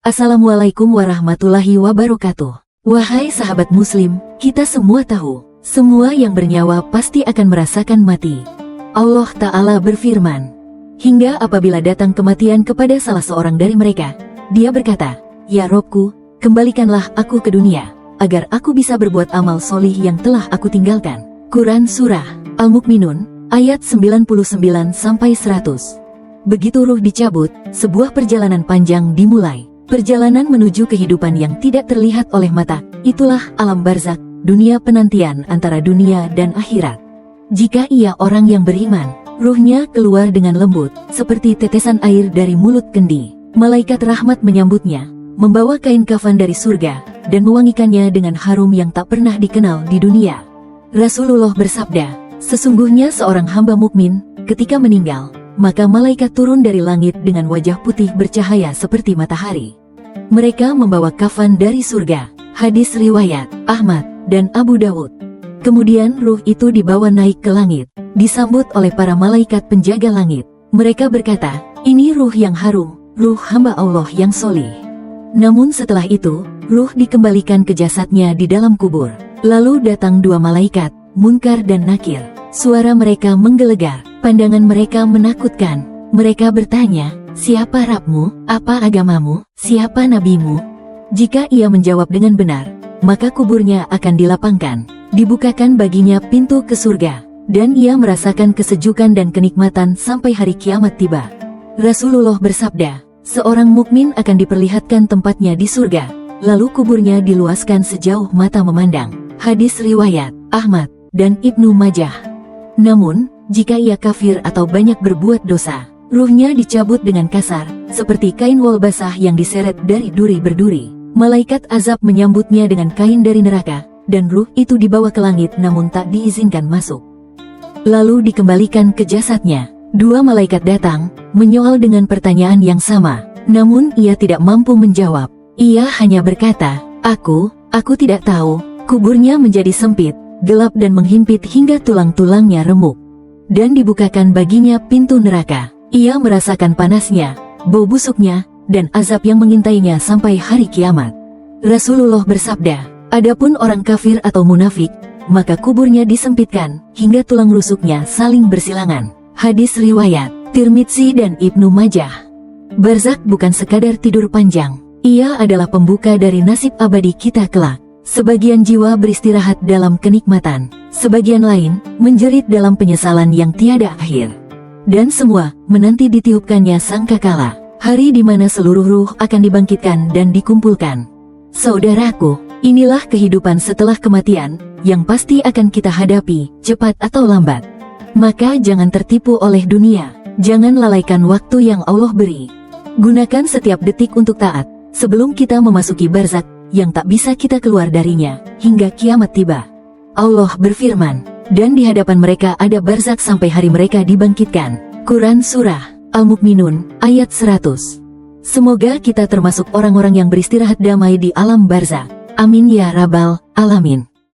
Assalamualaikum warahmatullahi wabarakatuh. Wahai sahabat muslim, kita semua tahu, semua yang bernyawa pasti akan merasakan mati. Allah Ta'ala berfirman, hingga apabila datang kematian kepada salah seorang dari mereka, dia berkata, Ya Robku, kembalikanlah aku ke dunia, agar aku bisa berbuat amal solih yang telah aku tinggalkan. Quran Surah Al-Mu'minun, ayat 99-100. Begitu ruh dicabut, sebuah perjalanan panjang dimulai. Perjalanan menuju kehidupan yang tidak terlihat oleh mata, itulah alam barzakh, dunia penantian antara dunia dan akhirat. Jika ia orang yang beriman, ruhnya keluar dengan lembut, seperti tetesan air dari mulut kendi. Malaikat rahmat menyambutnya, membawa kain kafan dari surga, dan mewangikannya dengan harum yang tak pernah dikenal di dunia. Rasulullah bersabda, sesungguhnya seorang hamba mukmin, ketika meninggal, maka malaikat turun dari langit dengan wajah putih bercahaya seperti matahari. Mereka membawa kafan dari surga. Hadis riwayat Ahmad dan Abu Dawud. Kemudian ruh itu dibawa naik ke langit, disambut oleh para malaikat penjaga langit. Mereka berkata, ini ruh yang harum, ruh hamba Allah yang solih. Namun setelah itu, ruh dikembalikan ke jasadnya di dalam kubur. Lalu datang dua malaikat, Munkar dan Nakir. Suara mereka menggelegar, pandangan mereka menakutkan. Mereka bertanya, siapa Rabbmu, apa agamamu, siapa nabimu? Jika ia menjawab dengan benar, maka kuburnya akan dilapangkan, dibukakan baginya pintu ke surga, dan ia merasakan kesejukan dan kenikmatan sampai hari kiamat tiba. Rasulullah bersabda, seorang mukmin akan diperlihatkan tempatnya di surga, lalu kuburnya diluaskan sejauh mata memandang. Hadis riwayat Ahmad dan Ibnu Majah. Namun, jika ia kafir atau banyak berbuat dosa, ruhnya dicabut dengan kasar, seperti kain wol basah yang diseret dari duri berduri. Malaikat azab menyambutnya dengan kain dari neraka, dan ruh itu dibawa ke langit namun tak diizinkan masuk. Lalu dikembalikan ke jasadnya. Dua malaikat datang, menyoal dengan pertanyaan yang sama, namun ia tidak mampu menjawab. Ia hanya berkata, aku tidak tahu. Kuburnya menjadi sempit, gelap dan menghimpit hingga tulang-tulangnya remuk. Dan dibukakan baginya pintu neraka. Ia merasakan panasnya, bau busuknya, dan azab yang mengintainya sampai hari kiamat. Rasulullah bersabda, adapun orang kafir atau munafik, maka kuburnya disempitkan, hingga tulang rusuknya saling bersilangan. Hadis riwayat Tirmidzi dan Ibnu Majah. Barzakh bukan sekadar tidur panjang, ia adalah pembuka dari nasib abadi kita kelak. Sebagian jiwa beristirahat dalam kenikmatan, sebagian lain menjerit dalam penyesalan yang tiada akhir. Dan semua menanti ditiupkannya sangkakala, hari di mana seluruh ruh akan dibangkitkan dan dikumpulkan. Saudaraku, inilah kehidupan setelah kematian, yang pasti akan kita hadapi, cepat atau lambat. Maka jangan tertipu oleh dunia, jangan lalaikan waktu yang Allah beri. Gunakan setiap detik untuk taat, sebelum kita memasuki barzakh, yang tak bisa kita keluar darinya, hingga kiamat tiba. Allah berfirman, dan di hadapan mereka ada barzakh sampai hari mereka dibangkitkan. Quran Surah Al-Mu'minun, ayat 100. Semoga kita termasuk orang-orang yang beristirahat damai di alam barzakh. Amin ya Rabbal Alamin.